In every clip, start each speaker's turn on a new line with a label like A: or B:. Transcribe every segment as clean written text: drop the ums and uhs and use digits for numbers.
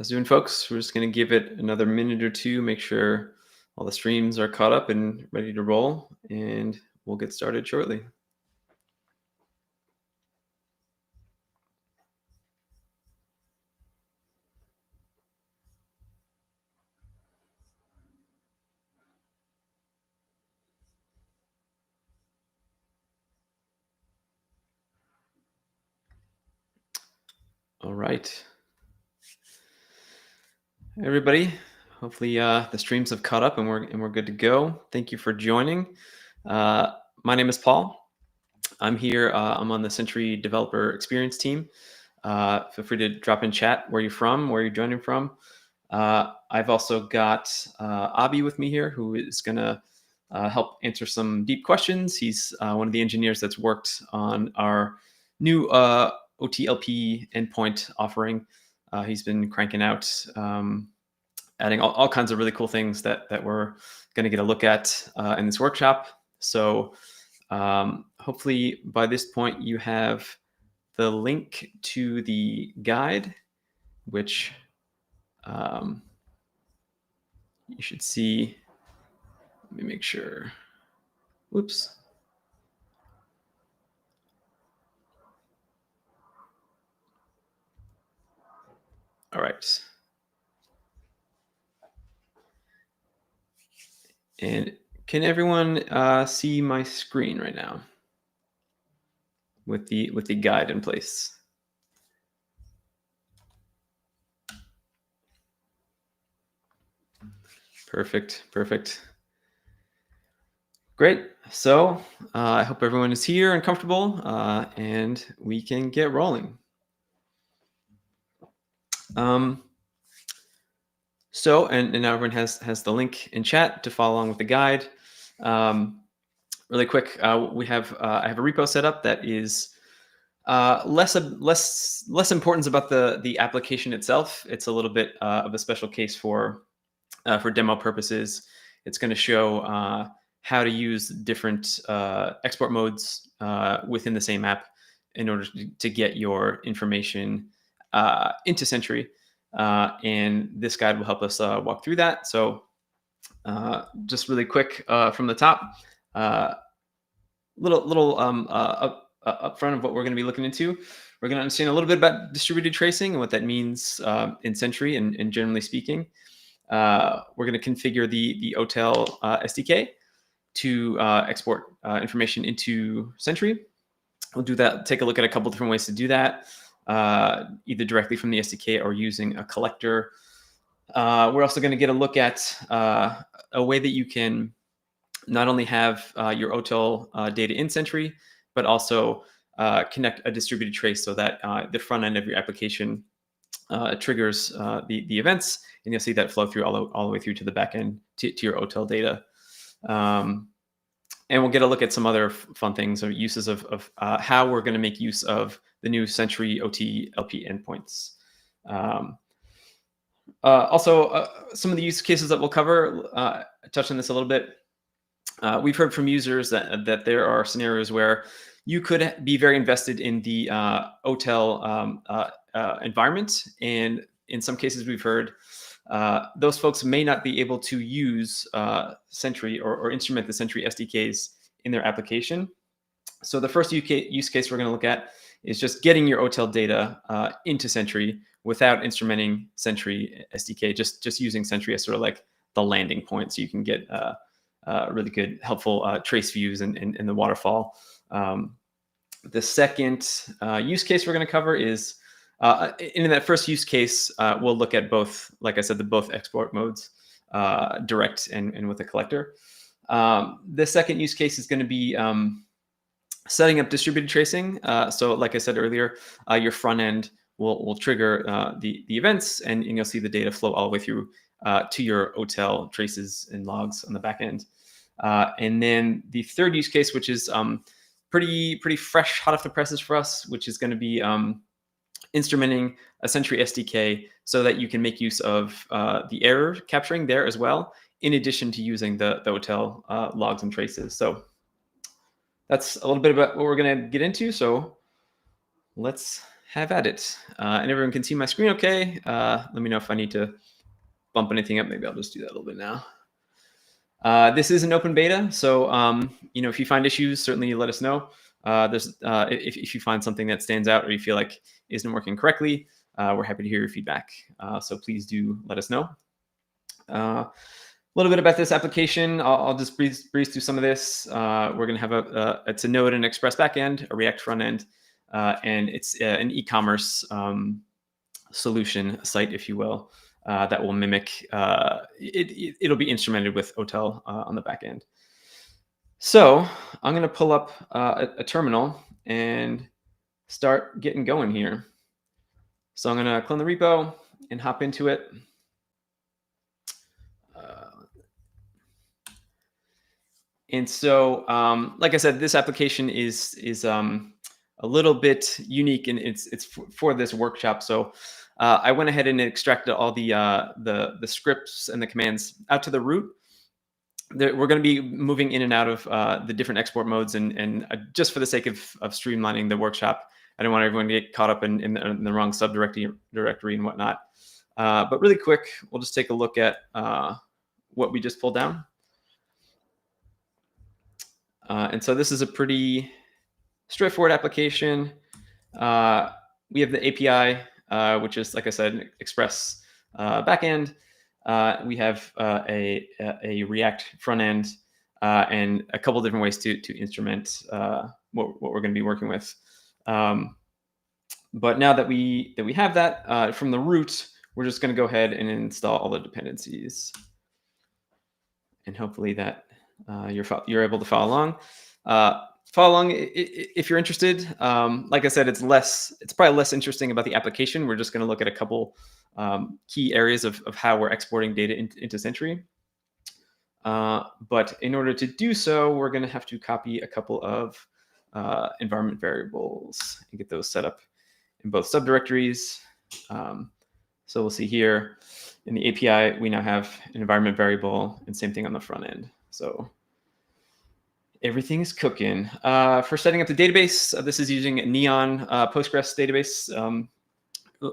A: How's it doing, folks? We're just going to give it another minute or two, make sure all the streams are caught up and ready to roll, and we'll get started shortly. All right. Everybody, hopefully the streams have caught up and we're good to go. Thank you for joining. My name is Paul. I'm here. I'm on the Sentry developer experience team. Feel free to drop in chat where you're from, where you're joining from. I've also got Abhi with me here, who is going to help answer some deep questions. He's one of the engineers that's worked on our new OTLP endpoint offering. He's been cranking out, adding all kinds of really cool things that we're going to get a look at in this workshop. So hopefully by this point you have the link to the guide, which you should see. Let me make sure. Whoops. All right. And can everyone see my screen right now with the guide in place? Perfect. Great. So I hope everyone is here and comfortable, and we can get rolling. So, and now everyone has the link in chat to follow along with the guide. Really quick, we have I have a repo set up that is less importance about the application itself. It's a little bit of a special case for demo purposes. It's going to show how to use different export modes within the same app in order to get your information into Sentry. And this guide will help us walk through that. So just really quick from the top, little up front of what we're going to be looking into. We're going to understand a little bit about distributed tracing and what that means in Sentry and generally speaking. We're going to configure the OTel SDK to export information into Sentry. We'll do that, take a look at a couple different ways to do that, either directly from the SDK or using a collector. We're also going to get a look at a way that you can not only have your OTel data in Sentry, but also connect a distributed trace so that the front end of your application triggers the events, and you'll see that flow through all the way through to the back end to your OTel data. And we'll get a look at some other fun things or uses of how we're going to make use of the new Sentry OTLP endpoints. Also, some of the use cases that we'll cover, touch on this a little bit. We've heard from users that there are scenarios where you could be very invested in the OTel environment, and in some cases we've heard those folks may not be able to use Sentry or instrument the Sentry SDKs in their application. So the first use case we're going to look at is just getting your OTel data into Sentry without instrumenting Sentry SDK, just using Sentry as sort of like the landing point, so you can get really good, helpful trace views in the waterfall. The second use case we're going to cover is, in that first use case, we'll look at both, like I said, both export modes, direct and with a collector. The second use case is going to be setting up distributed tracing. So like I said earlier, your front end will trigger the events, and you'll see the data flow all the way through to your OTel traces and logs on the back end. And then the third use case, which is pretty fresh, hot off the presses for us, which is going to be instrumenting a Sentry SDK so that you can make use of the error capturing there as well, in addition to using the OTel logs and traces. So that's a little bit about what we're going to get into. So let's have at it. And everyone can see my screen okay. Let me know if I need to bump anything up. Maybe I'll just do that a little bit now. This is an open beta, so if you find issues, certainly let us know. If you find something that stands out or you feel like isn't working correctly, we're happy to hear your feedback. So please do let us know. A little bit about this application. I'll just breeze through some of this. We're going to have it's a Node and Express backend, a React front end, and it's an e-commerce solution site, if you will, that will mimic. It'll be instrumented with OTel on the back end. So I'm going to pull up a terminal and start getting going here. So I'm going to clone the repo and hop into it. And so, like I said, this application is a little bit unique, and it's for this workshop. So I went ahead and extracted all the scripts and the commands out to the root. We're going to be moving in and out of the different export modes, and just for the sake of streamlining the workshop, I don't want everyone to get caught up in the wrong subdirectory and whatnot. But really quick, we'll just take a look at what we just pulled down. And so this is a pretty straightforward application. We have the API, which is, like I said, Express backend. We have a React front end and a couple different ways to instrument what we're going to be working with. But now that we have that from the root, we're just going to go ahead and install all the dependencies, and hopefully that you're able to follow along. Follow along if you're interested. Like I said, it's probably less interesting about the application. We're just going to look at a couple key areas of how we're exporting data into Sentry. But in order to do so, we're going to have to copy a couple of environment variables and get those set up in both subdirectories. So we'll see here in the API, we now have an environment variable, and same thing on the front end. So everything is cooking. For setting up the database, this is using Neon Postgres database.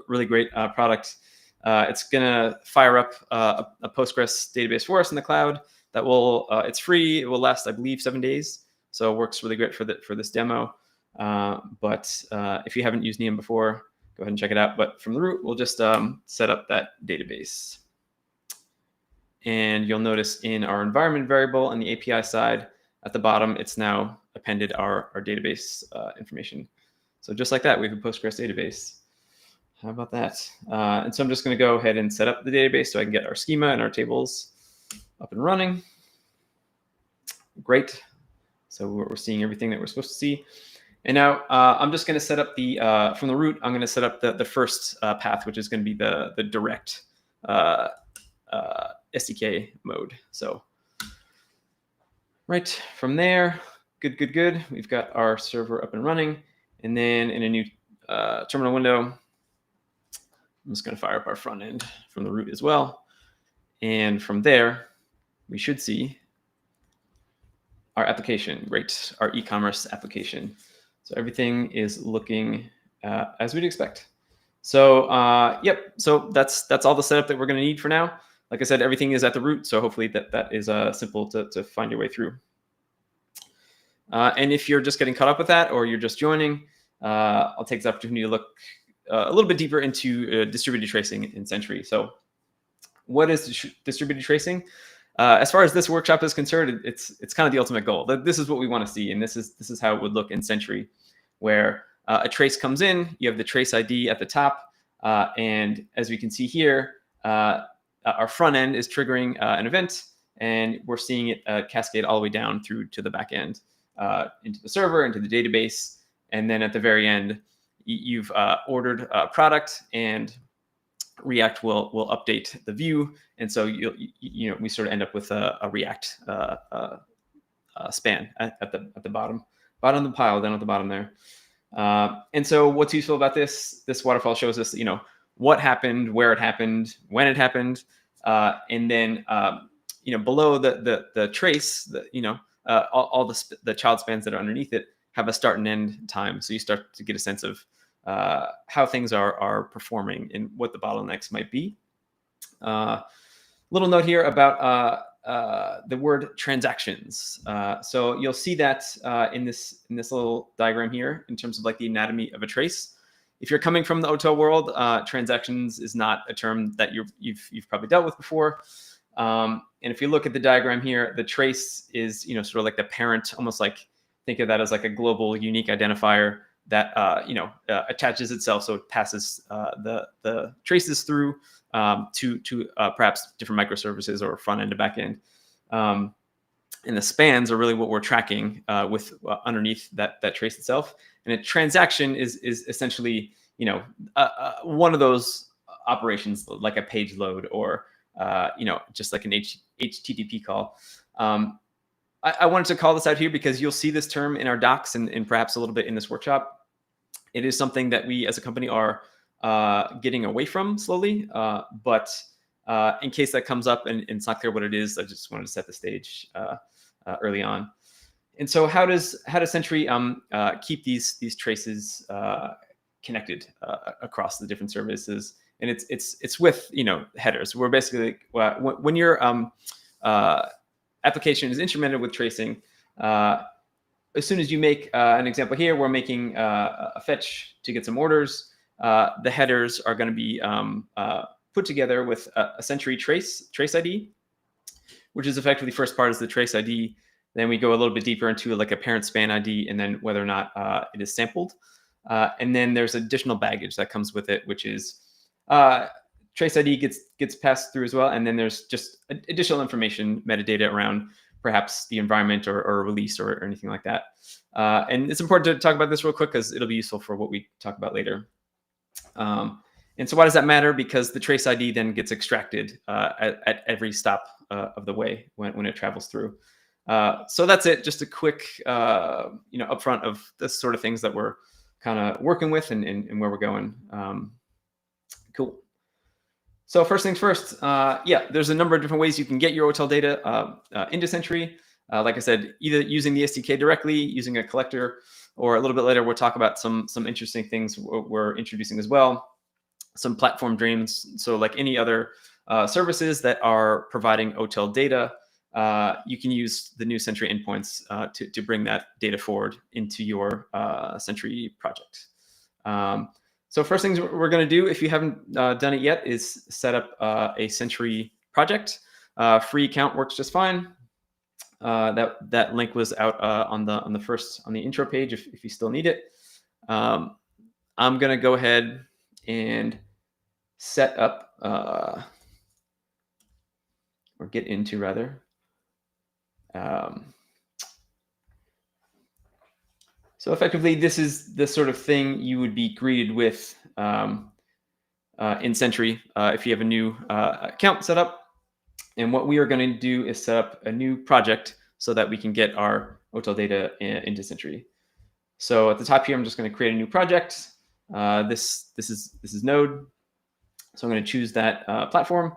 A: Really great product. It's going to fire up a Postgres database for us in the cloud. That will it's free. It will last, I believe, 7 days. So it works really great for this demo. But if you haven't used Neon before, go ahead and check it out. But from the root, we'll just set up that database. And you'll notice in our environment variable on the API side, at the bottom, it's now appended our database information. So just like that, we have a Postgres database. How about that? And so I'm just going to go ahead and set up the database so I can get our schema and our tables up and running. Great. So we're seeing everything that we're supposed to see. And now I'm just going to set up from the root, I'm going to set up the first path, which is going to be the direct SDK mode. So right from there, good. We've got our server up and running. And then in a new terminal window, I'm just going to fire up our front end from the root as well. And from there, we should see our application, right? Our e-commerce application. So everything is looking as we'd expect. So yep, so that's all the setup that we're going to need for now. Like I said, everything is at the root, so hopefully that is simple to find your way through. And if you're just getting caught up with that, or you're just joining, I'll take this opportunity to look a little bit deeper into distributed tracing in Sentry. So what is distributed tracing? As far as this workshop is concerned, it's kind of the ultimate goal. This is what we want to see, and this is how it would look in Sentry, where a trace comes in, you have the trace ID at the top, and as we can see here, our front end is triggering an event, and we're seeing it cascade all the way down through to the back end, into the server, into the database, and then at the very end, you've ordered a product, and React will update the view, and so we sort of end up with a React span at the bottom of the pile, down at the bottom there. And so what's useful about this waterfall shows us what happened, where it happened, when it happened, and then below the trace, all the child spans that are underneath it have a start and end time, so you start to get a sense of how things are performing and what the bottlenecks might be. Little note here about the word transactions. So you'll see that in this little diagram here in terms of like the anatomy of a trace. If you're coming from the OTel world, transactions is not a term that you've probably dealt with before. And if you look at the diagram here, the trace is sort of like the parent, almost like think of that as like a global unique identifier that attaches itself, so it passes the traces through to perhaps different microservices or front end to back end. And the spans are really what we're tracking with underneath that trace itself. And a transaction is essentially one of those operations like a page load or just like an HTTP call. I wanted to call this out here because you'll see this term in our docs and perhaps a little bit in this workshop. It is something that we as a company are getting away from slowly, but in case that comes up and it's not clear what it is, I just wanted to set the stage early on. And so how does Sentry keep these traces connected across the different services? And it's with headers. We're basically when your application is instrumented with tracing, as soon as you make an example here, we're making a fetch to get some orders. The headers are going to be put together with a Sentry trace ID, which is effectively first part is the trace ID. Then we go a little bit deeper into like a parent span ID, and then whether or not it is sampled. And then there's additional baggage that comes with it, which is trace ID gets passed through as well. And then there's just additional information, metadata around perhaps the environment or a release or anything like that. And it's important to talk about this real quick because it'll be useful for what we talk about later. And so why does that matter? Because the trace ID then gets extracted at every stop of the way when it travels through. So that's it. Just a quick, upfront of the sort of things that we're kind of working with and where we're going. Cool. So first things first, there's a number of different ways you can get your OTel data into Sentry. Like I said, either using the SDK directly, using a collector, or a little bit later, we'll talk about some interesting things we're introducing as well. Some platform dreams. So like any other services that are providing OTel data, you can use the new Sentry endpoints to bring that data forward into your Sentry project. So first things we're going to do, if you haven't done it yet, is set up a Sentry project. Free account works just fine. That link was out on the intro page if you still need it. I'm going to go ahead and set up or get into rather. So effectively, this is the sort of thing you would be greeted with in Sentry if you have a new account set up. And what we are going to do is set up a new project so that we can get our OTel data into Sentry. So at the top here, I'm just going to create a new project. This is Node. So I'm going to choose that platform.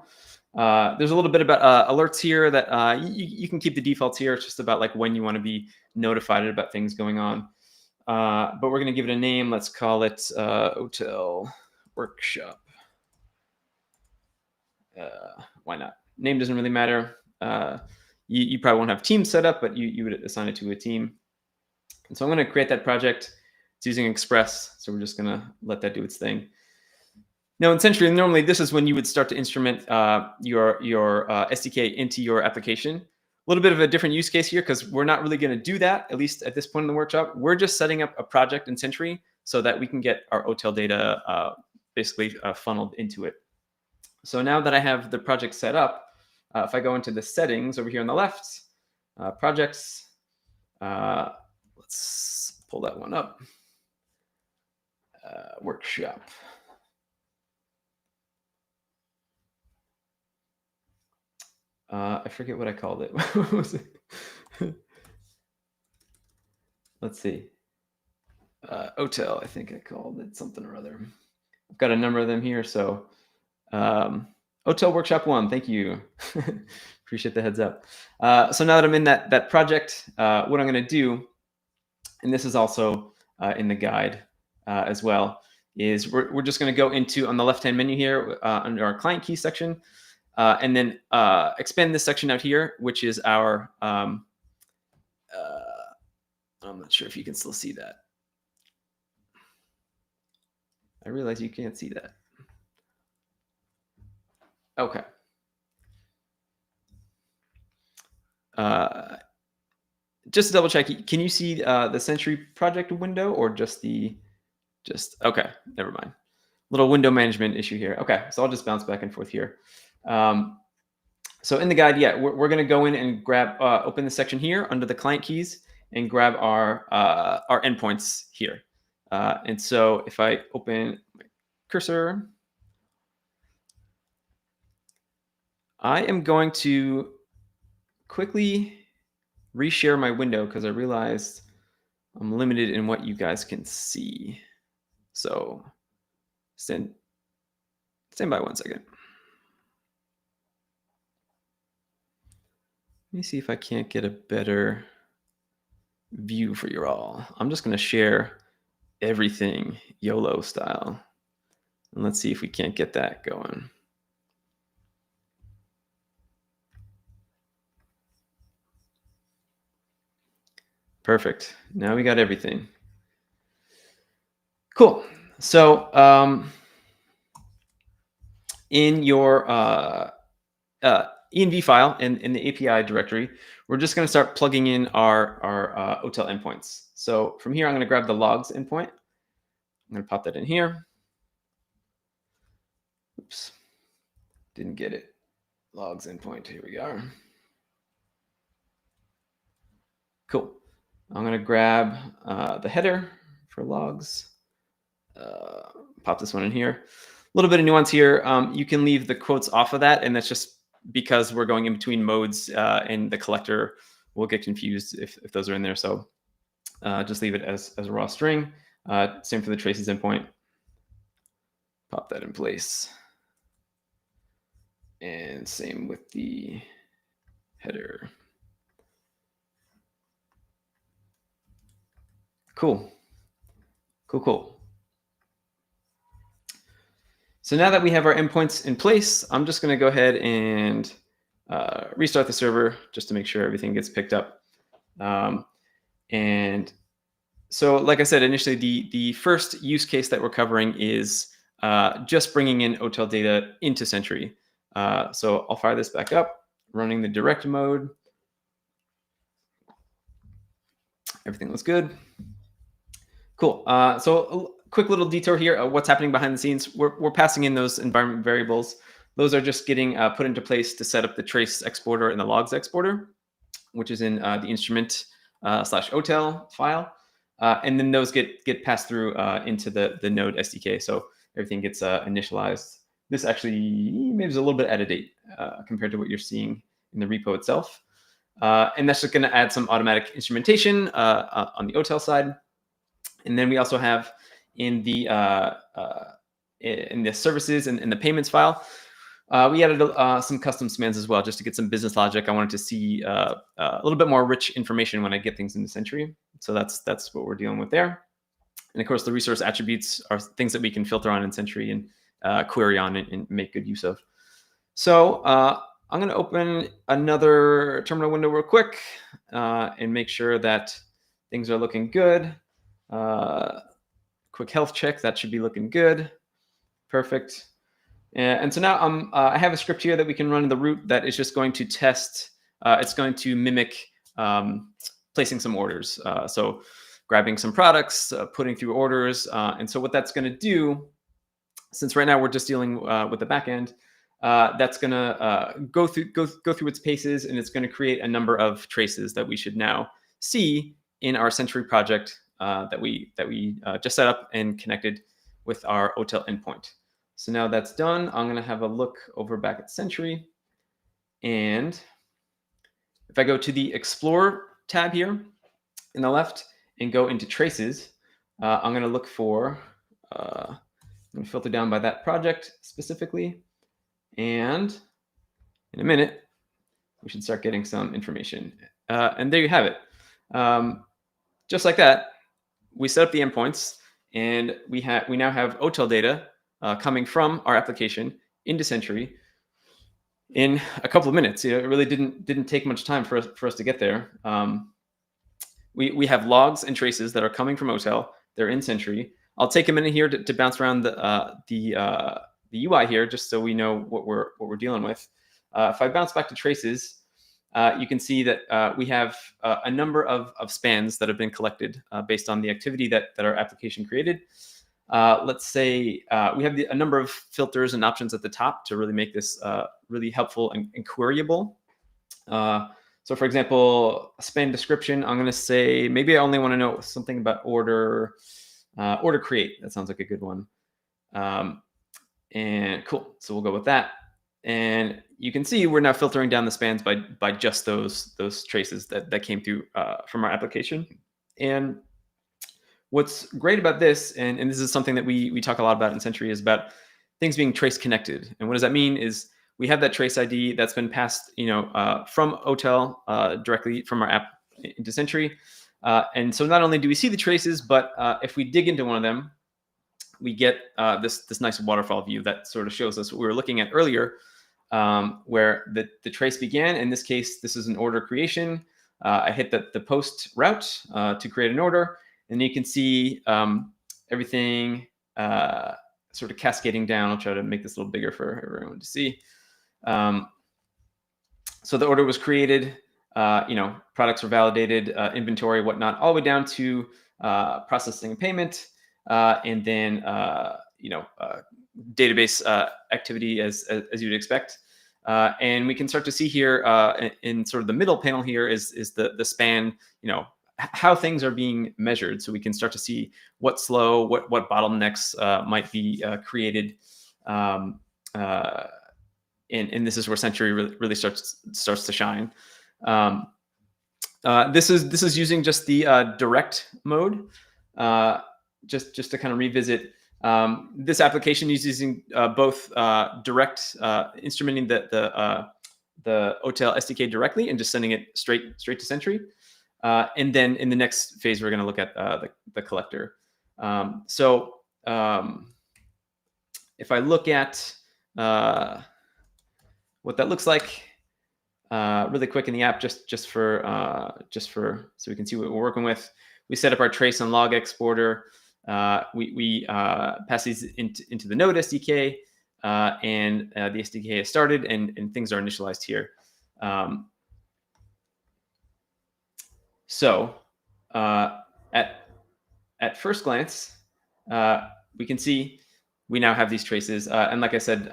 A: There's a little bit about alerts here that you can keep the defaults here. It's just about like when you want to be notified about things going on. But we're going to give it a name. Let's call it OTel Workshop. Why not? Name doesn't really matter. You probably won't have teams set up, but you would assign it to a team. And so I'm going to create that project. It's using Express, so we're just going to let that do its thing. Now in Sentry, normally this is when you would start to instrument your SDK into your application. A little bit of a different use case here because we're not really going to do that, at least at this point in the workshop. We're just setting up a project in Sentry so that we can get our OTel data basically funneled into it. So now that I have the project set up, if I go into the settings over here on the left, projects, let's pull that one up, workshop. I forget what I called it. What was it? Let's see. OTel, I think I called it something or other. I've got a number of them here. So OTel Workshop 1, thank you. Appreciate the heads up. So now that I'm in that project, what I'm going to do, and this is also in the guide as well, is we're just going to go into on the left-hand menu here under our client key section, and then expand this section out here, which is our, I'm not sure if you can still see that. I realize you can't see that. Okay. Just to double check, can you see the Sentry project window or just okay, never mind. Little window management issue here. Okay, so I'll just bounce back and forth here. So in the guide, yeah, we're going to go in and grab, open the section here under the client keys and grab our endpoints here. And so if I open my cursor, I am going to quickly reshare my window because I realized I'm limited in what you guys can see. So stand by 1 second. Let me see if I can't get a better view for you all. I'm just going to share everything YOLO style. And let's see if we can't get that going. Perfect. Now we got everything. Cool. So in your env file in the API directory, we're just going to start plugging in our OTel endpoints. So from here, I'm going to grab the logs endpoint. I'm going to pop that in here. Oops, didn't get it. Logs endpoint. Here we are. Cool. I'm going to grab the header for logs. Pop this one in here. A little bit of nuance here. You can leave the quotes off of that, and that's just because we're going in between modes, and the collector will get confused if those are in there. So just leave it as a raw string. Same for the traces endpoint. Pop that in place. And same with the header. Cool. So now that we have our endpoints in place, I'm just going to go ahead and restart the server just to make sure everything gets picked up. And so, like I said, initially, the first use case that we're covering is just bringing in OTel data into Sentry. So I'll fire this back up, running the direct mode. Everything looks good. Cool. So a quick little detour here. What's happening behind the scenes? We're passing in those environment variables. Those are just getting put into place to set up the trace exporter and the logs exporter, which is in the instrument /OTel file. And then those get passed through into the Node SDK. So everything gets initialized. This actually maybe is a little bit out of date compared to what you're seeing in the repo itself. And that's just going to add some automatic instrumentation on the OTel side. And then we also have in the services and in the payments file, we added some custom commands as well, just to get some business logic. I wanted to see a little bit more rich information when I get things into Sentry. So that's what we're dealing with there. And of course, the resource attributes are things that we can filter on in Sentry and query on and make good use of. So I'm going to open another terminal window real quick and make sure that things are looking good. Quick health check, that should be looking good. Perfect. And so now I have a script here that we can run in the root that is just going to test. It's going to mimic placing some orders. So grabbing some products, putting through orders. And so what that's going to do, since right now we're just dealing with the backend, that's going to go through its paces, and it's going to create a number of traces that we should now see in our Sentry project that we just set up and connected with our OTel endpoint. So now that's done, I'm going to have a look over back at Sentry. And if I go to the Explore tab here in the left and go into traces, I'm going to look for, I'm going to filter down by that project specifically. And in a minute, we should start getting some information. And there you have it. Just like that, we set up the endpoints, and we now have OTel data coming from our application into Sentry in a couple of minutes. It really didn't take much time for us to get there. We have logs and traces that are coming from OTel. They're in Sentry. I'll take a minute here to bounce around the UI here, just so we know what we're dealing with. If I bounce back to traces, you can see that we have a number of spans that have been collected based on the activity that our application created. Let's say we have a number of filters and options at the top to really make this really helpful and queryable. So for example, a span description, I'm going to say, maybe I only want to know something about order create. That sounds like a good one. And cool. So we'll go with that. And you can see we're now filtering down the spans by just those traces that came through from our application. And what's great about this, and this is something that we talk a lot about in Sentry, is about things being trace connected. And what does that mean? Is we have that trace ID that's been passed, from OTel directly from our app into Sentry. And so not only do we see the traces, but if we dig into one of them, we get this nice waterfall view that sort of shows us what we were looking at earlier, where the trace began. In this case, this is an order creation. I hit the post route to create an order, and you can see everything sort of cascading down. I'll try to make this a little bigger for everyone to see. So the order was created, products were validated, inventory, whatnot, all the way down to processing and payment, and then database activity as you'd expect. And we can start to see here in sort of the middle panel here is the span, how things are being measured. So we can start to see what's slow, what bottlenecks might be created. And this is where Sentry really starts to shine. This is using just the direct mode, just to kind of revisit. This application is using both direct instrumenting the OTel SDK directly and just sending it straight to Sentry. And then in the next phase, we're going to look at the collector. If I look at what that looks like really quick in the app, just so we can see what we're working with. We set up our trace and log exporter. We pass these into the Node SDK, and the SDK has started, and things are initialized here. So at first glance, we can see we now have these traces, and like I said,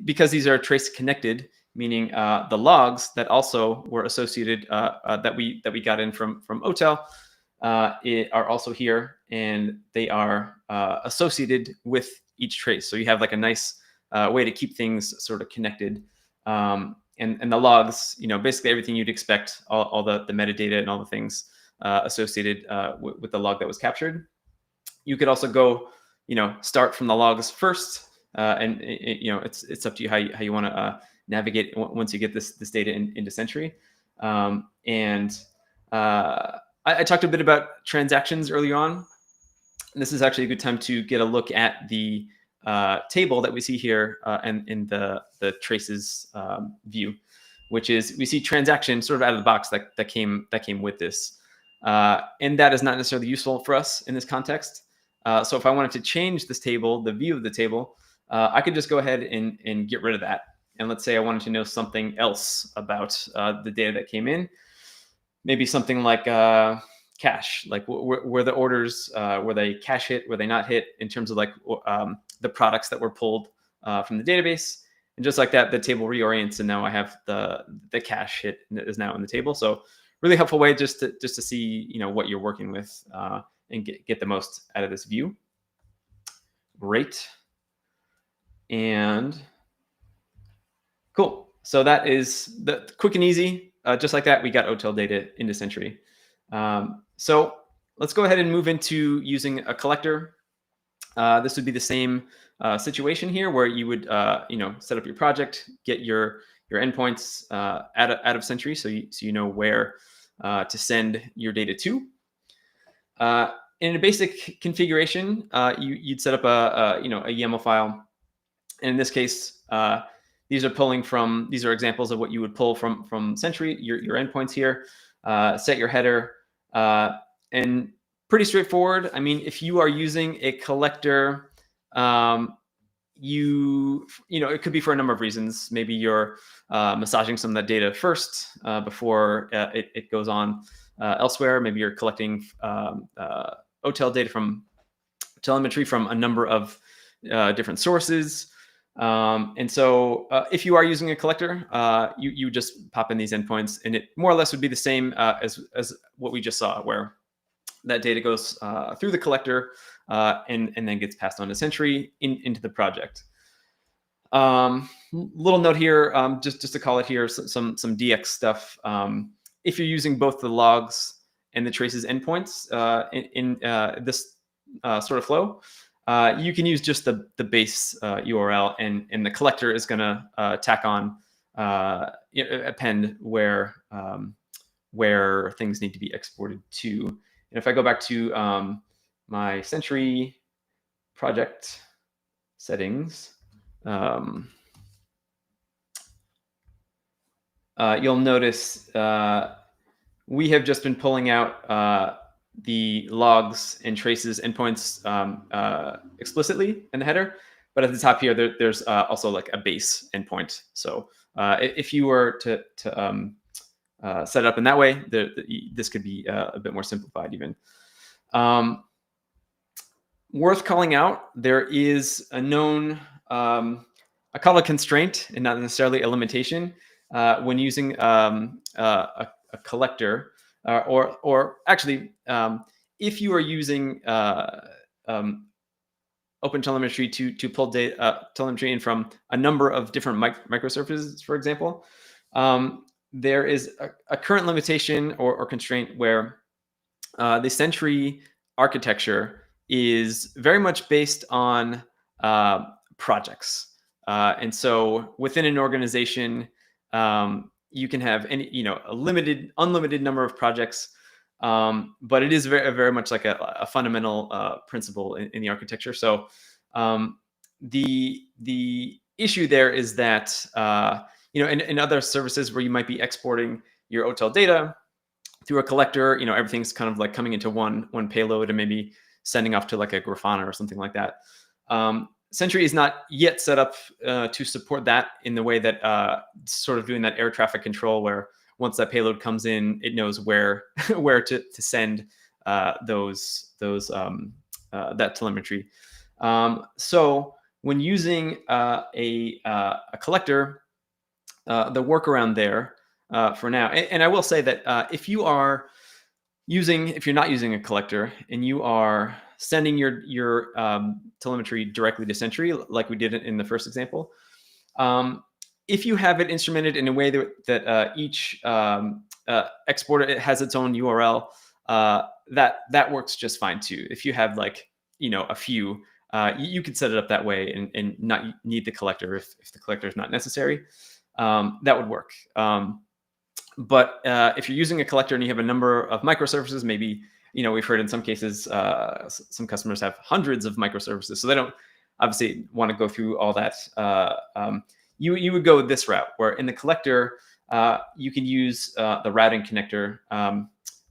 A: because these are trace connected, meaning the logs that also were associated that we got in from OTel are also here, and they are associated with each trace. So you have like a nice way to keep things sort of connected. And the logs, basically everything you'd expect, all the metadata and all the things associated with the log that was captured. You could also go, start from the logs first, and it's up to you how you want to navigate once you get this data into Sentry. I talked a bit about transactions earlier on. And this is actually a good time to get a look at the table that we see here and in the traces view, which is we see transaction sort of out of the box that came with this, and that is not necessarily useful for us in this context. So if I wanted to change this table, the view of the table, I could just go ahead and get rid of that. And let's say I wanted to know something else about the data that came in, maybe something like cache, like were the orders, were they cache hit, were they not hit, in terms of like the products that were pulled from the database. And just like that, the table reorients, and now I have the cache hit that is now in the table. So really helpful way just to see what you're working with and get the most out of this view. Great. And cool. So that is the quick and easy. Just like that, we got OTel data into Sentry. So let's go ahead and move into using a collector. This would be the same situation here, where you would set up your project, get your endpoints out of Sentry, so you know where to send your data to. in a basic configuration, you'd set up a YAML file. And in this case, these are examples of what you would pull from Sentry, your endpoints here. Set your header, and pretty straightforward. I mean, if you are using a collector, it could be for a number of reasons. Maybe you're massaging some of that data first before it goes on elsewhere. Maybe you're collecting OTL data from telemetry from a number of different sources. And so if you are using a collector, you just pop in these endpoints, and it more or less would be the same as what we just saw, where that data goes through the collector and then gets passed on to Sentry into the project. Little note here, just to call it here, some DX stuff. If you're using both the logs and the traces endpoints in this sort of flow, you can use just the base URL, and the collector is going to tack on append where things need to be exported to. And if I go back to my Sentry project settings, you'll notice we have just been pulling out the logs and traces endpoints explicitly in the header, but at the top here, there's also like a base endpoint. So if you were to set it up in that way, this could be a bit more simplified even. Worth calling out, there is a known, I call it a constraint and not necessarily a limitation when using a collector, or actually, if you are using OpenTelemetry to pull telemetry in from a number of different microservices, for example, there is a current limitation or constraint where the Sentry architecture is very much based on projects. And so within an organization, you can have unlimited number of projects, but it is very much like a fundamental principle in the architecture. So the issue there is that in other services where you might be exporting your OTel data through a collector, everything's kind of like coming into one payload and maybe sending off to like a Grafana or something like that. Sentry is not yet set up to support that in the way that sort of doing that air traffic control, where once that payload comes in, it knows where to send that telemetry. So when using a collector, the workaround there for now, and I will say that if you're not using a collector and you are sending your telemetry directly to Sentry, like we did in the first example, if you have it instrumented in a way that each exporter has its own URL, that works just fine too. If you have a few, you could set it up that way and not need the collector if the collector is not necessary. That would work. But if you're using a collector and you have a number of microservices, maybe, we've heard in some cases, some customers have hundreds of microservices, so they don't obviously want to go through all that. You would go this route, where in the collector, you can use the routing connector,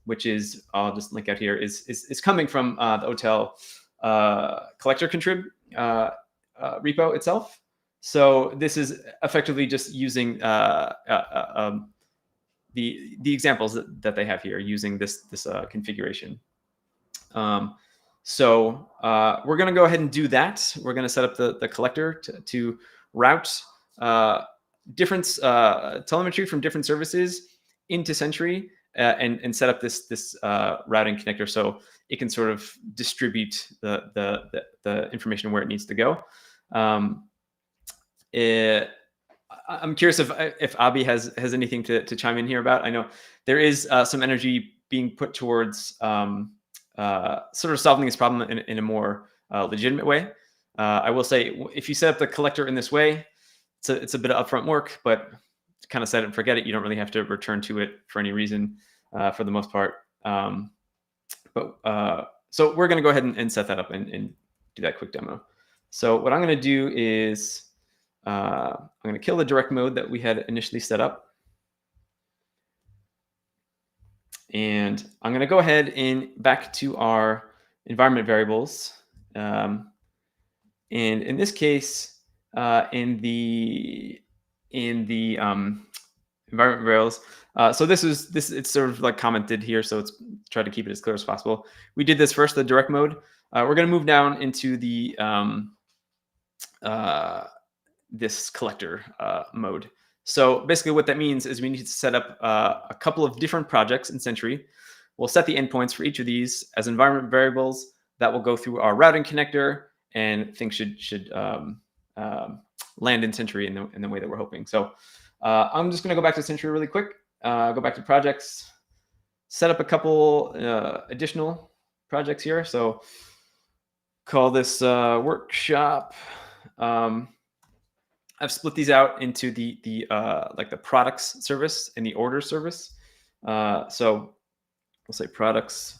A: which is, I'll just link out here, is coming from the OTel collector contrib repo itself. So this is effectively just using the examples that they have here using this configuration. So we're going to go ahead and do that. We're going to set up the collector to route different telemetry from different services into Sentry and set up this routing connector so it can sort of distribute the information where it needs to go. I'm curious if Abhi has anything to chime in here about. I know there is some energy being put towards sort of solving this problem in a more legitimate way. I will say, if you set up the collector in this way, it's a bit of upfront work, but kind of set it and forget it. You don't really have to return to it for any reason for the most part. But So we're going to go ahead and set that up and do that quick demo. So what I'm going to do is I'm going to kill the direct mode that we had initially set up. And I'm going to go ahead and back to our environment variables. And in this case, in the environment variables, so this it's sort of like commented here, so it's try to keep it as clear as possible. We did this first, the direct mode. We're going to move down into the this collector mode. So basically what that means is we need to set up a couple of different projects in Sentry. We'll set the endpoints for each of these as environment variables that will go through our routing connector, and things should land in Sentry in the way that we're hoping. So I'm just going to go back to Sentry really quick, go back to projects, set up a couple additional projects here. So call this workshop. I've split these out into the like the products service and the order service. So we'll say products,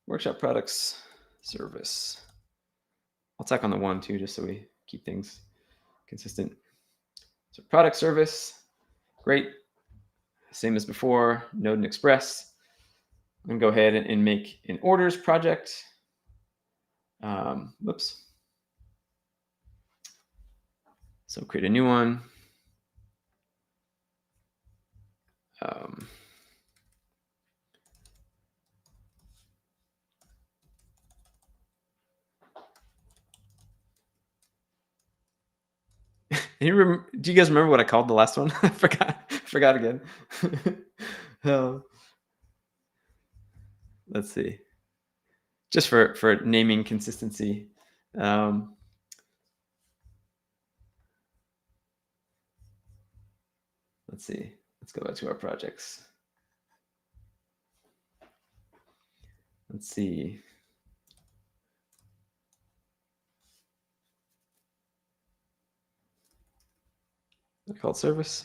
A: workshop products service. I'll tack on the 1 too, just so we keep things consistent. So product service, great. Same as before, Node and Express. I'm gonna go ahead and make an orders project. Whoops. So create a new one. Do you guys remember what I called the last one? I forgot again. Let's see. Just for naming consistency. Let's see. Let's go back to our projects. Let's see. They're called service.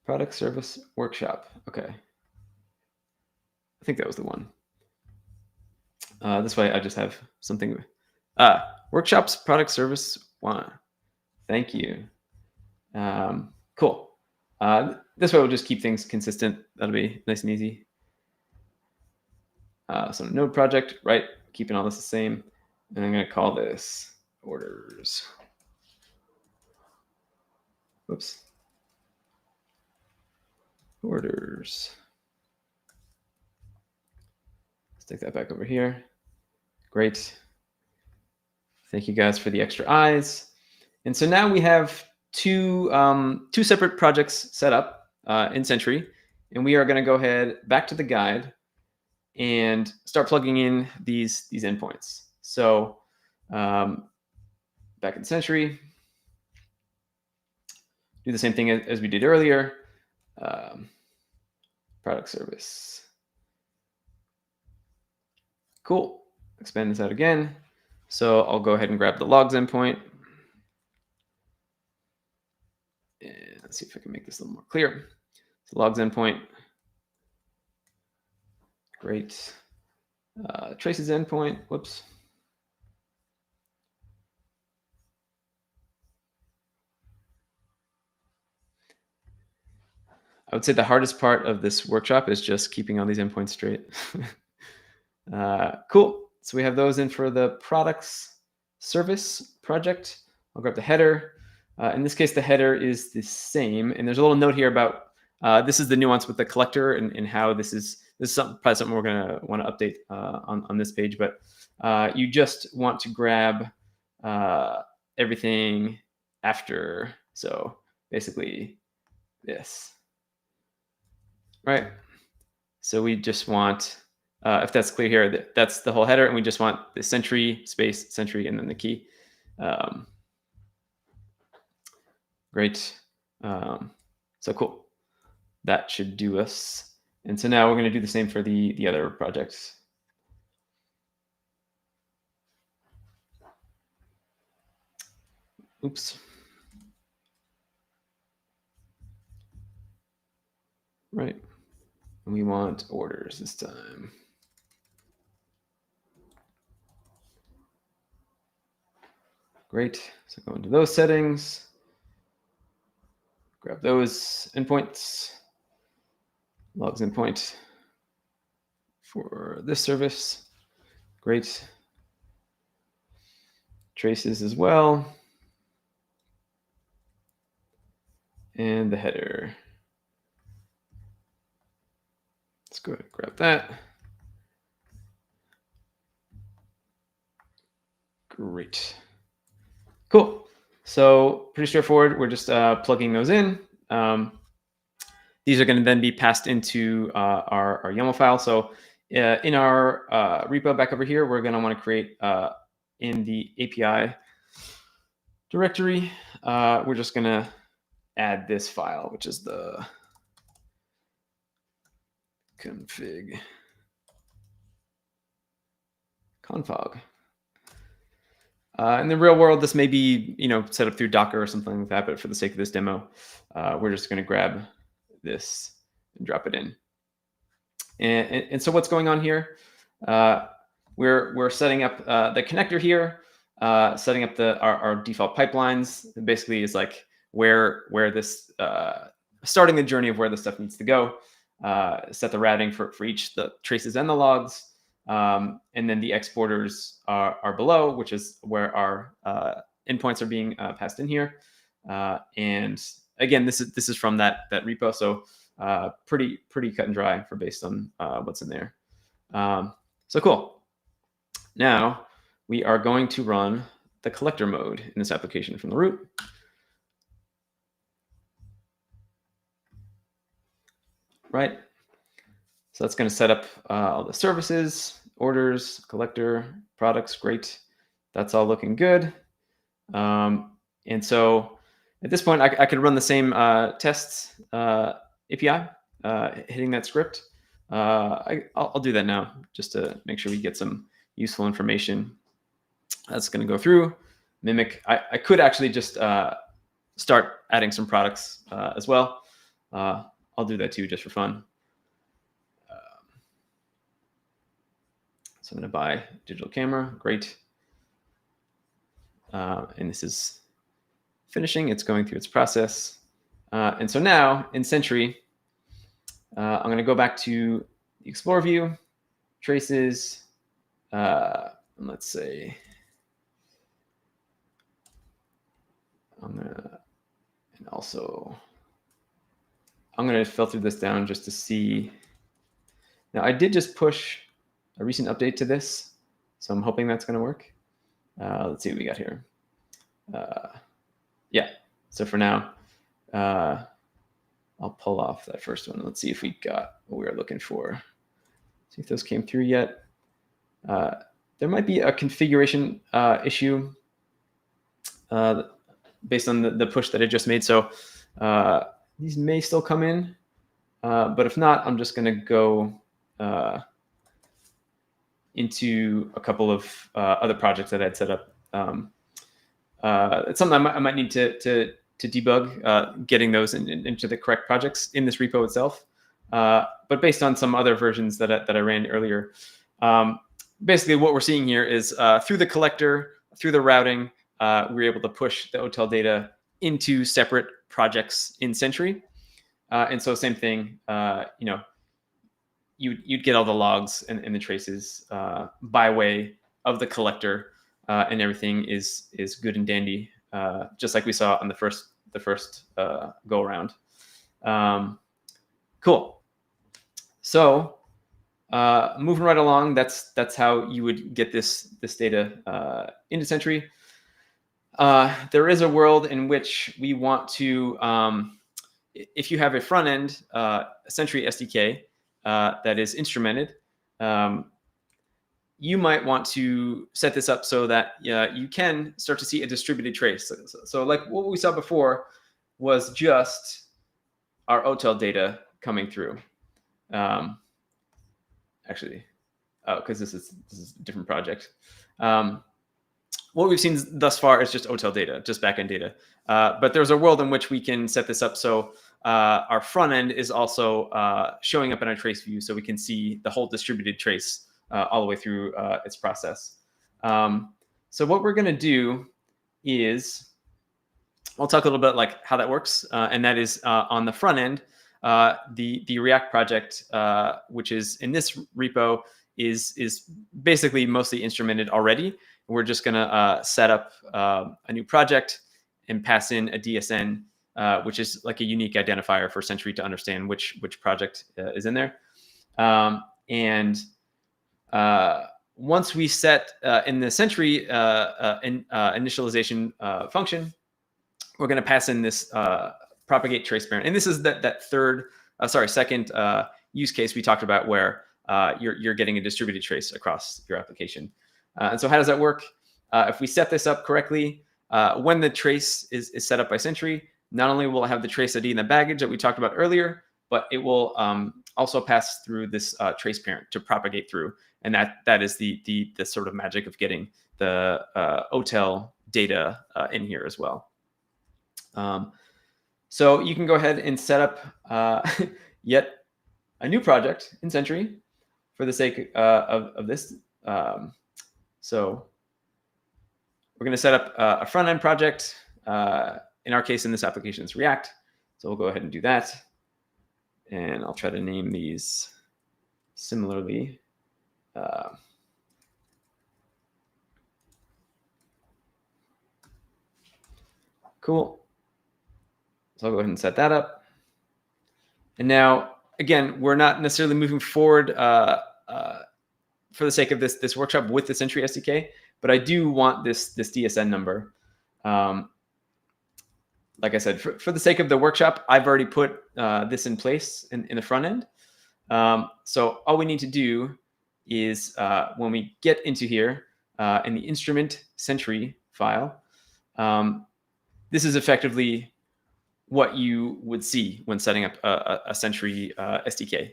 A: Product service workshop. Okay. I think that was the one. This way I just have something. Workshops product service 1. Thank you. Cool. This way we'll just keep things consistent. That'll be nice and easy. So node project, right? Keeping all this the same. And I'm going to call this orders. Whoops. Orders. Stick that back over here. Great. Thank you guys for the extra eyes. And so now we have two separate projects set up in Sentry, and we are going to go ahead back to the guide and start plugging in these endpoints. So back in Sentry, do the same thing as we did earlier. Product service. Cool. Expand this out again. So I'll go ahead and grab the logs endpoint. And let's see if I can make this a little more clear. So logs endpoint. Great. Traces endpoint. Whoops. I would say the hardest part of this workshop is just keeping all these endpoints straight. Cool. So we have those in for the products service project. I'll grab the header. In this case, the header is the same. And there's a little note here about this is the nuance with the collector and how this is probably something we're going to want to update on this page. But you just want to grab everything after. So basically this. Right. So we just want, if that's clear here, that's the whole header, and we just want the Sentry space Sentry and then the key. Great. So cool. That should do us. And so now we're going to do the same for the other projects. Oops. And we want orders this time. Great. So go into those settings, grab those endpoints, logs endpoint for this service. Great. Traces as well. And the header. Let's go ahead and grab that. Great. Cool. So pretty straightforward. We're just plugging those in. These are going to then be passed into our YAML file. So in our repo back over here, we're going to want to create in the API directory, we're just going to add this file, which is the config config. In the real world, this may be set up through Docker or something like that, but for the sake of this demo, we're just going to grab this and drop it in. And so what's going on here? We're setting up the connector here, setting up our default pipelines. It basically is like where this starting the journey of where the stuff needs to go. Set the routing for each the traces and the logs. And then the exporters are below, which is where our endpoints are being passed in here. And again, this is from that repo, so pretty cut and dry for based on what's in there. So cool. Now we are going to run the collector mode in this application from the root. Right. So that's going to set up all the services, orders, collector, products. Great. That's all looking good. And so at this point, I could run the same tests API, hitting that script. I'll do that now just to make sure we get some useful information. That's going to go through, mimic. I could actually just start adding some products as well. I'll do that too, just for fun. So I'm going to buy digital camera. Great. And this is finishing. It's going through its process. And so now in Sentry, I'm going to go back to the Explore view, traces, and let's say, I'm going to filter this down just to see. Now I did just push a recent update to this, so I'm hoping that's going to work. Let's see what we got here. Yeah, so for now, I'll pull off that first one. Let's see if we got what we were looking for. See if those came through yet. There might be a configuration issue based on the push that I just made. So these may still come in, but if not, I'm just going to go into a couple of other projects that I'd set up. It's something I might need to debug, getting those into the correct projects in this repo itself. But based on some other versions that I ran earlier, basically what we're seeing here is through the collector, through the routing, we're able to push the OTel data into separate projects in Sentry. And so same thing, you'd get all the logs and the traces by way of the collector, and everything is good and dandy, just like we saw on the first go around. Cool. So moving right along, that's how you would get this data into Sentry. There is a world in which we want to, if you have a front end Sentry SDK that is instrumented, you might want to set this up so that you can start to see a distributed trace. So like what we saw before was just our OTel data coming through. Actually, because this is a different project. What we've seen thus far is just OTel data, just backend data. But there's a world in which we can set this up so our front end is also showing up in our trace view, so we can see the whole distributed trace all the way through its process. So what we're going to do is I'll talk a little bit like how that works, and that is on the front end. The React project, which is in this repo, is basically mostly instrumented already. We're just going to set up a new project and pass in a DSN, which is like a unique identifier for Sentry to understand which project is in there. And once we set in the Sentry initialization function, we're going to pass in this propagate trace parent. And this is that second use case we talked about where you're getting a distributed trace across your application. And so how does that work? If we set this up correctly, when the trace is set up by Sentry, not only will it have the trace ID and the baggage that we talked about earlier, but it will also pass through this trace parent to propagate through. And that is the sort of magic of getting the OTel data in here as well. So you can go ahead and set up yet a new project in Sentry for the sake of this. So we're going to set up a front-end project. In our case, in this application, it's React. So we'll go ahead and do that. And I'll try to name these similarly. Cool. So I'll go ahead and set that up. And now, again, we're not necessarily moving forward for the sake of this workshop with the Sentry SDK, but I do want this DSN number. Like I said, for the sake of the workshop, I've already put this in place in the front end. So all we need to do is when we get into here in the instrument Sentry file, this is effectively what you would see when setting up a Sentry SDK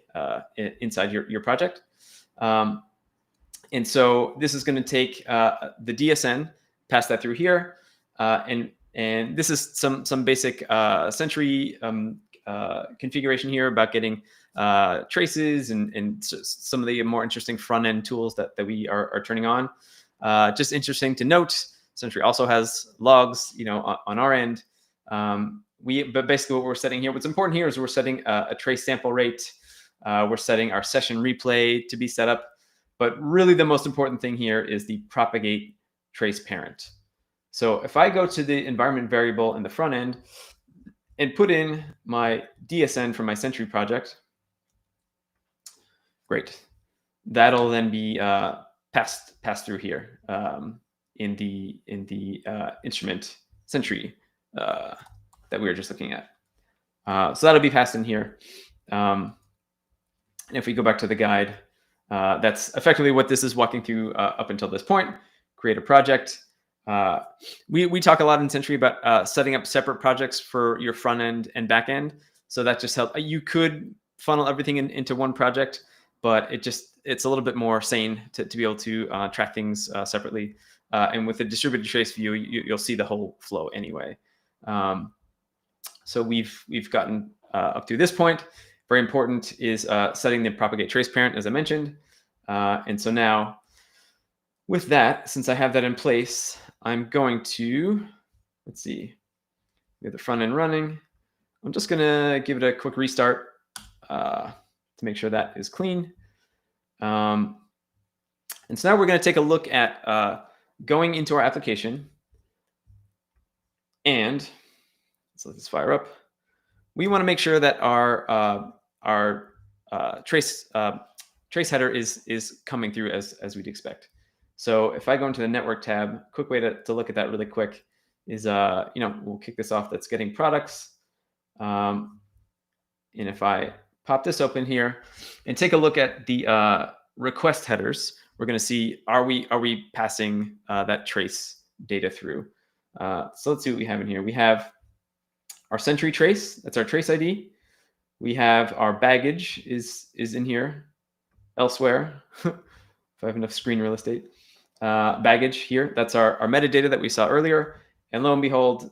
A: inside your project. And so this is going to take the DSN, pass that through here, and this is some basic Sentry configuration here about getting traces and some of the more interesting front end tools that we are turning on. Just interesting to note, Sentry also has logs, on our end. But basically what we're setting here, what's important here is we're setting a trace sample rate. We're setting our session replay to be set up. But really the most important thing here is the propagate trace parent. So if I go to the environment variable in the front end and put in my DSN from my Sentry project, great. That'll then be passed through here in the instrument Sentry that we were just looking at. So that'll be passed in here. And if we go back to the guide, that's effectively what this is walking through up until this point. Create a project. We talk a lot in Sentry about setting up separate projects for your front end and back end. So that just helps. You could funnel everything into one project, but it's a little bit more sane to be able to track things separately. And with the distributed trace view, you'll see the whole flow anyway. So we've gotten up to this point. Very important is setting the propagate trace parent, as I mentioned. And so now with that, since I have that in place, I'm going to, let's see, we have the front end running. I'm just going to give it a quick restart to make sure that is clean. And so now we're going to take a look at going into our application. And let's let this fire up. We want to make sure that our trace header is coming through as we'd expect. So if I go into the network tab, quick way to look at that really quick is, we'll kick this off. That's getting products. And if I pop this open here and take a look at the request headers, we're going to see, are we passing that trace data through? So let's see what we have in here. We have our Sentry trace. That's our trace ID. We have our baggage is in here elsewhere. If I have enough screen real estate. Baggage here. That's our metadata that we saw earlier. And lo and behold,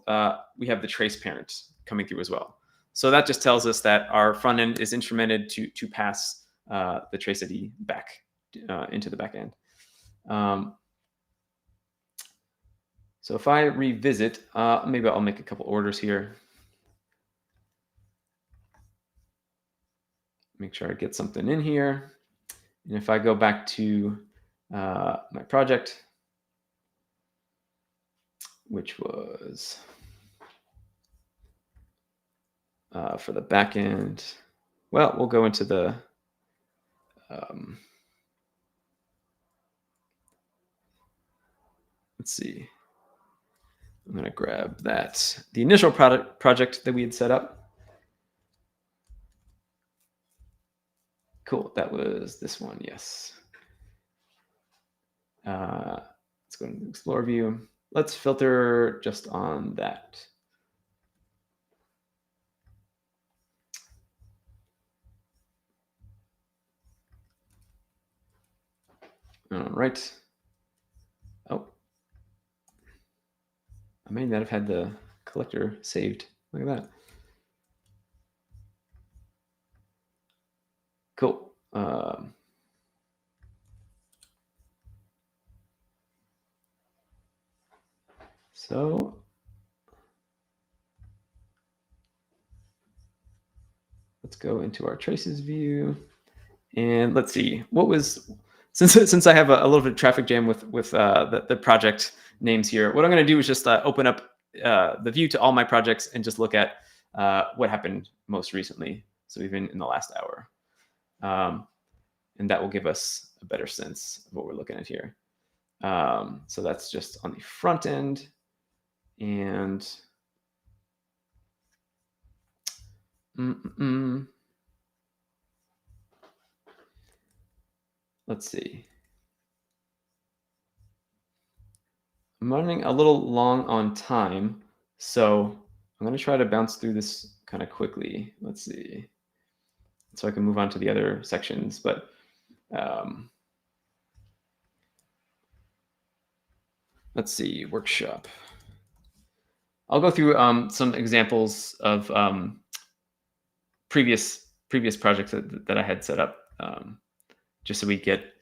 A: we have the trace parent coming through as well. So that just tells us that our front end is instrumented to pass the trace ID back into the back end. So if I revisit, maybe I'll make a couple orders here. Make sure I get something in here. And if I go back to my project, which was for the backend, well, we'll go into the let's see. I'm going to grab the initial project that we had set up. Cool. That was this one. Yes. Let's go into Explore view. Let's filter just on that. All right. Oh, I may not have had the collector saved. Look at that. Cool. So let's go into our traces view, and let's see what was since I have a little bit of traffic jam with the project names here. What I'm going to do is just open up the view to all my projects and just look at what happened most recently. So even in the last hour, and that will give us a better sense of what we're looking at here. So that's just on the front end, and let's see. I'm running a little long on time, so I'm going to try to bounce through this kind of quickly. Let's see. So I can move on to the other sections, but let's see, workshop. I'll go through some examples of previous projects that I had set up, just so we get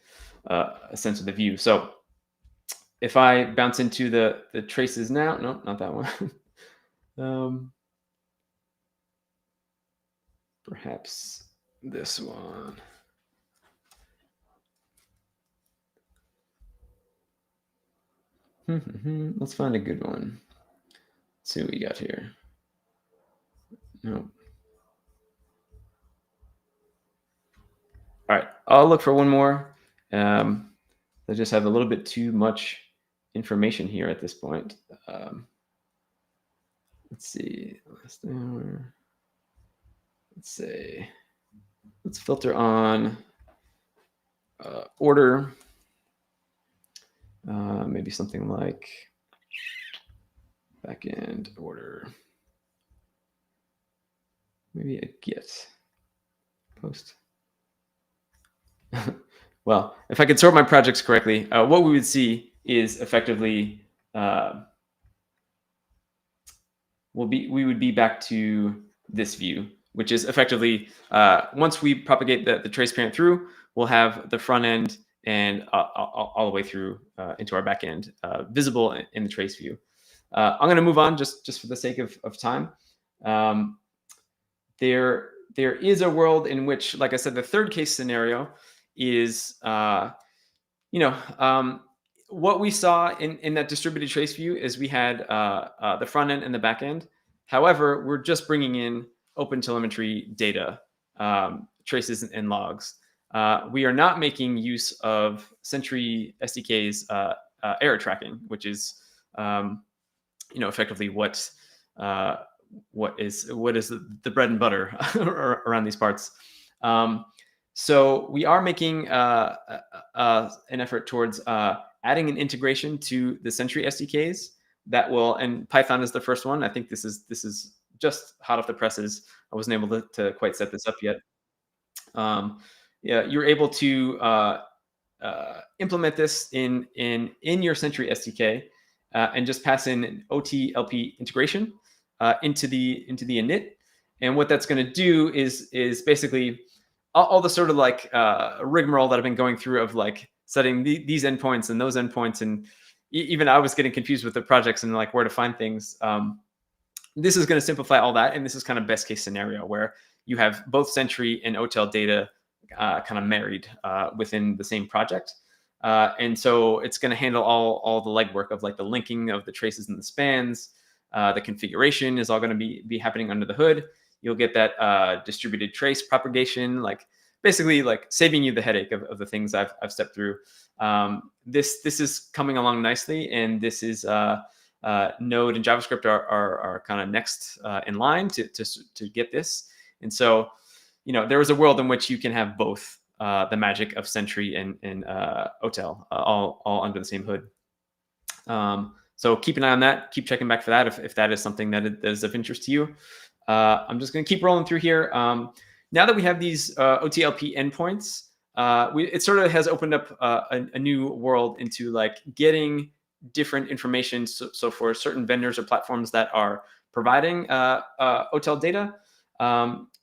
A: a sense of the view. So if I bounce into the traces now, no, not that one. Perhaps this one. Let's find a good one. Let's see what we got here. No. All right, I'll look for one more. I just have a little bit too much information here at this point. Let's see, last hour. Let's say, let's filter on order. Maybe something like backend order. Maybe a get post. Well, if I could sort my projects correctly, what we would see is effectively we would be back to this view, which is effectively once we propagate the trace parent through, we'll have the front end and all the way through into our back end visible in the trace view. I'm going to move on just for the sake of time. There is a world in which, like I said, the third case scenario is, what we saw in that distributed trace view is we had the front end and the back end. However, we're just bringing in OpenTelemetry data, traces and logs. We are not making use of Sentry SDK's error tracking, which is, effectively what is the bread and butter around these parts. So we are making an effort towards adding an integration to the Sentry SDKs that will, and Python is the first one. I think this is just hot off the presses. I wasn't able to quite set this up yet. Yeah, you're able to implement this in your Sentry SDK and just pass in an OTLP integration into the init. And what that's going to do is basically all the sort of like rigmarole that I've been going through of like setting these endpoints and those endpoints, and even I was getting confused with the projects and like where to find things. This is going to simplify all that, and this is kind of best case scenario where you have both Sentry and OTel data kind of married within the same project. And so it's going to handle all the legwork of like the linking of the traces and the spans. The configuration is all going to be happening under the hood. You'll get that distributed trace propagation, like basically like saving you the headache of the things I've stepped through. This is coming along nicely, and this is Node and JavaScript are kind of next in line to get this. And so, there is a world in which you can have both the magic of Sentry and OTel all under the same hood. So keep an eye on that. Keep checking back for that if that is something that is of interest to you. I'm just going to keep rolling through here. Now that we have these OTLP endpoints, it sort of has opened up a new world into like getting different information. So for certain vendors or platforms that are providing OTel data,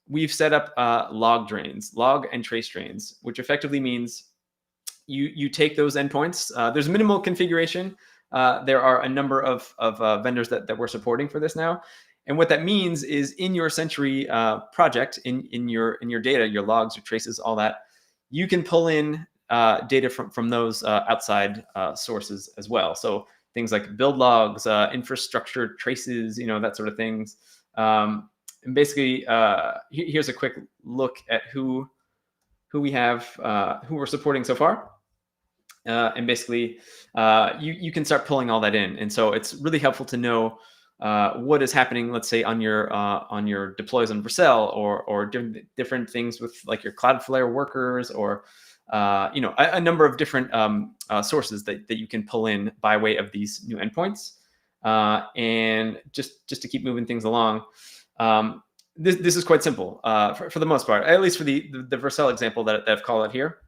A: we've set up log and trace drains, which effectively means you take those endpoints. There's minimal configuration. There are a number of vendors that we're supporting for this now. And what that means is in your Sentry project, in your data, your logs, your traces, all that, you can pull in data from those outside sources as well. So things like build logs, infrastructure traces, that sort of things. And basically, here's a quick look at who we have, who we're supporting so far. And basically, you can start pulling all that in. And so it's really helpful to know what is happening, let's say, on your deploys on Vercel or different things with like your Cloudflare workers or a number of different sources that you can pull in by way of these new endpoints. And just to keep moving things along, this is quite simple for the most part, at least for the Vercel example that I've called out here.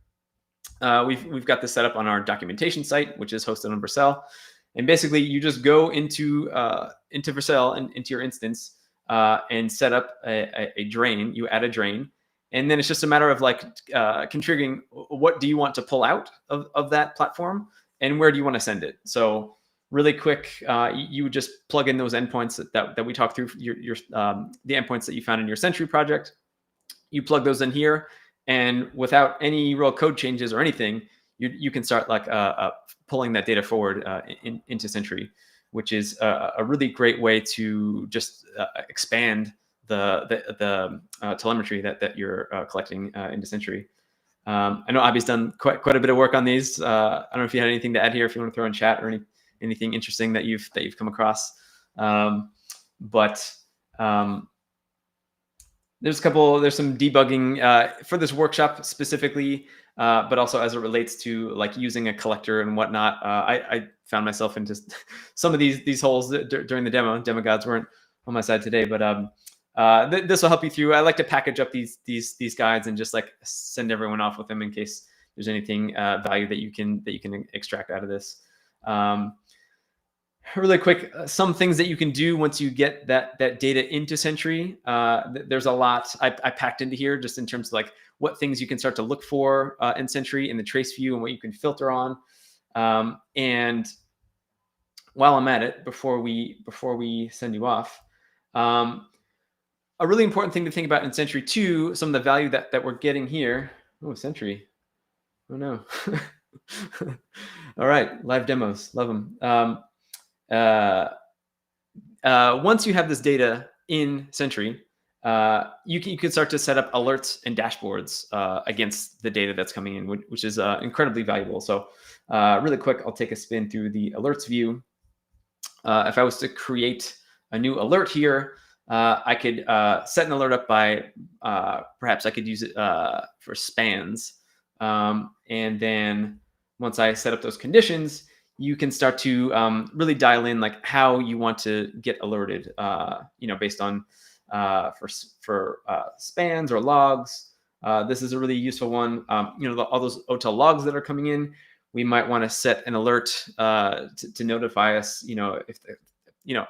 A: We've got this set up on our documentation site, which is hosted on Vercel. And basically, you just go into Vercel and into your instance and set up a drain. You add a drain, and then it's just a matter of like configuring what do you want to pull out of that platform and where do you want to send it. So really quick, you would just plug in those endpoints that we talked through, the endpoints that you found in your Sentry project. You plug those in here, and without any real code changes or anything, you can start like pulling that data forward into Sentry, which is a really great way to just expand the telemetry that you're collecting into Sentry. I know Abby's done quite a bit of work on these. I don't know if you had anything to add here, if you want to throw in chat or anything interesting that you've come across. But there's some debugging for this workshop specifically, but also as it relates to like using a collector and whatnot. I found myself into some of these holes during the demo. Demo gods weren't on my side today, but this will help you through. I like to package up these guides and just like send everyone off with them in case there's anything value that you can extract out of this. Really quick, some things that you can do once you get that data into Sentry. There's a lot I packed into here just in terms of like what things you can start to look for in Sentry in the trace view and what you can filter on. And while I'm at it, before we send you off, a really important thing to think about in Sentry too, some of the value that we're getting here. Oh, Sentry. Oh no. All right, live demos, love them. Once you have this data in Sentry, you can start to set up alerts and dashboards against the data that's coming in, which is incredibly valuable. So really quick, I'll take a spin through the alerts view. If I was to create a new alert here, I could set an alert up by, perhaps I could use it for spans. And then once I set up those conditions, you can start to really dial in like how you want to get alerted, based on for spans or logs. This is a really useful one. All those OTel logs that are coming in, we might want to set an alert to notify us, if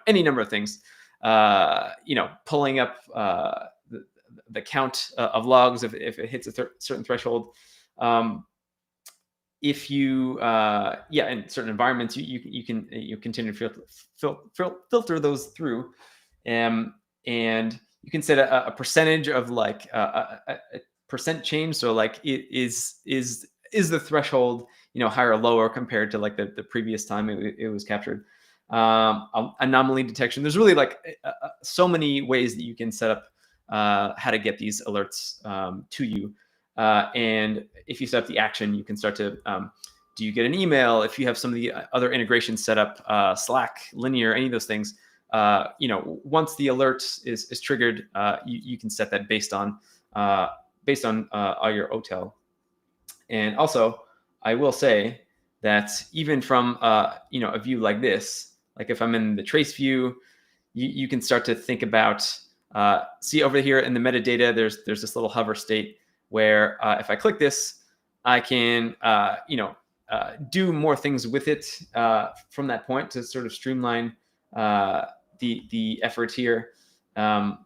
A: any number of things. pulling up the count of logs if it hits a certain threshold. If you in certain environments you can continue to filter those through, and you can set a percentage of like a percent change. So like it is the threshold higher or lower compared to like the previous time it was captured. Anomaly detection. There's really like so many ways that you can set up how to get these alerts to you. And if you set up the action, you can start to do you get an email? If you have some of the other integrations set up, Slack, Linear, any of those things, once the alert is triggered, you can set that based on all your OTel. And also, I will say that even from a view like this, like if I'm in the trace view, you can start to think about see over here in the metadata, there's this little hover state where if I click this, I can do more things with it from that point to sort of streamline the effort here. And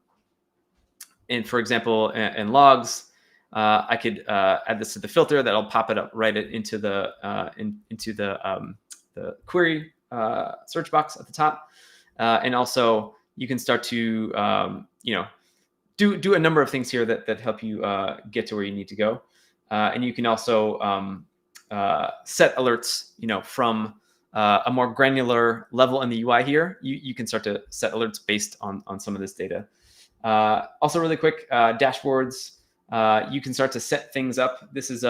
A: for example, in logs, I could add this to the filter that'll pop it up right into the the query search box at the top, and also you can start to do a number of things here that help you get to where you need to go, and you can also set alerts from a more granular level in the UI here. You can start to set alerts based on some of this data. Also really quick, dashboards. You can start to set things up. This is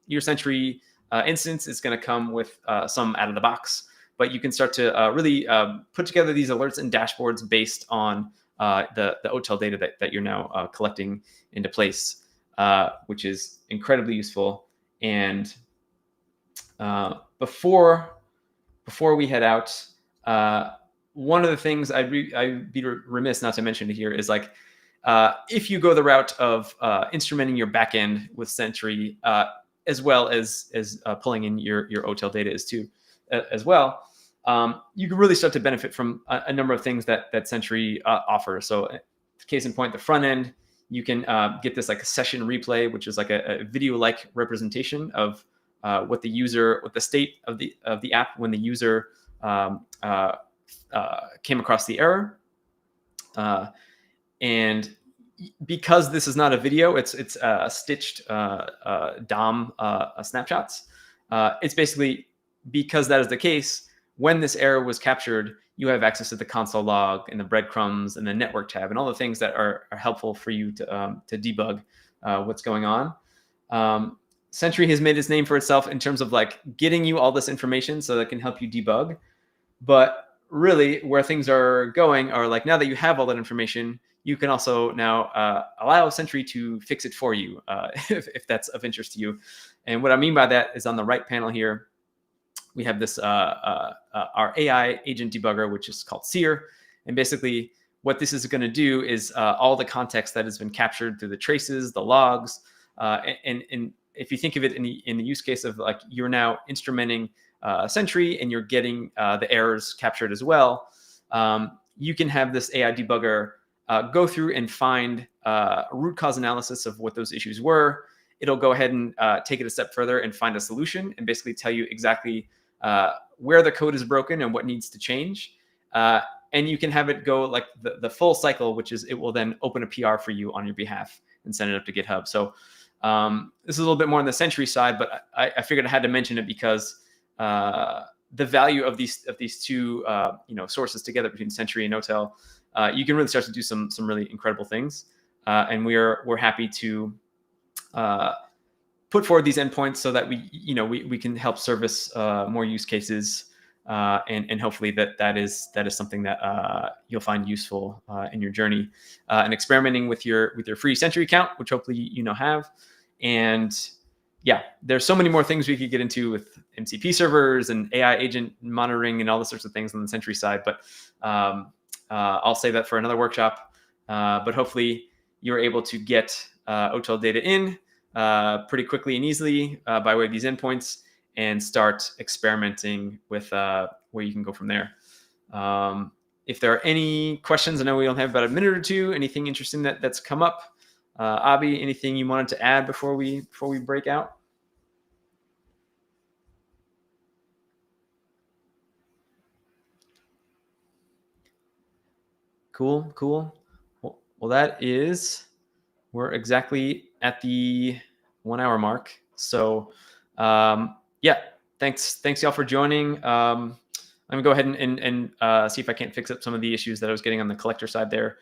A: your Sentry instance is going to come with some out of the box, but you can start to really put together these alerts and dashboards based on the OTel data that you're now collecting into place, which is incredibly useful. And before we head out, one of the things I'd be remiss not to mention here is like, if you go the route of instrumenting your backend with Sentry, as well as pulling in your OTel data as well, you can really start to benefit from a number of things that Sentry offers. So, case in point, the front end, you can get this like a session replay, which is like a video-like representation of what the state of the app when the user came across the error. And because this is not a video, it's stitched DOM snapshots. It's basically because that is the case. When this error was captured, you have access to the console log and the breadcrumbs and the network tab and all the things that are helpful for you to debug what's going on. Sentry has made its name for itself in terms of like getting you all this information so that it can help you debug. But really, where things are going are like now that you have all that information, you can also now allow Sentry to fix it for you if that's of interest to you. And what I mean by that is on the right panel here, we have this our AI agent debugger, which is called Seer. And basically what this is going to do is all the context that has been captured through the traces, the logs, and if you think of it in the use case of like you're now instrumenting Sentry and you're getting the errors captured as well, you can have this AI debugger go through and find root cause analysis of what those issues were. It'll go ahead and take it a step further and find a solution and basically tell you exactly where the code is broken and what needs to change. And you can have it go like the full cycle, which is it will then open a PR for you on your behalf and send it up to GitHub. So this is a little bit more on the Sentry side, but I figured I had to mention it because the value of these two sources together between Sentry and OTel, you can really start to do some really incredible things. And we're happy to put forward these endpoints so that we can help service more use cases, and hopefully that is something that you'll find useful in your journey and experimenting with your free Sentry account, which hopefully have. And yeah, there's so many more things we could get into with MCP servers and AI agent monitoring and all the sorts of things on the Sentry side, but I'll save that for another workshop. But hopefully you're able to get OTel data in pretty quickly and easily by way of these endpoints and start experimenting with where you can go from there. if there are any questions, I know we only have about a minute or two. Anything interesting that's come up? Abhi, anything you wanted to add before we break out? Cool, cool. Well, we're exactly at the 1 hour mark. So, yeah, thanks y'all for joining. I'm gonna go ahead and see if I can't fix up some of the issues that I was getting on the collector side there,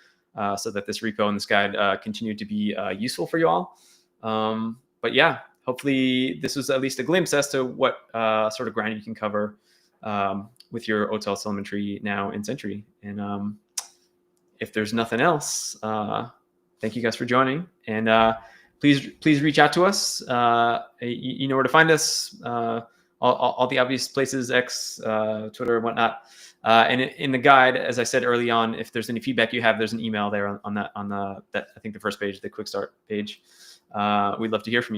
A: so that this repo and this guide continue to be useful for you all. But yeah, hopefully this was at least a glimpse as to what sort of ground you can cover with your OTLP now in Sentry. And if there's nothing else, thank you guys for joining. And please reach out to us. You know where to find us. All the obvious places, X, Twitter, and whatnot. And in the guide, as I said early on, if there's any feedback you have, there's an email there on that I think the first page, the quick start page. We'd love to hear from you.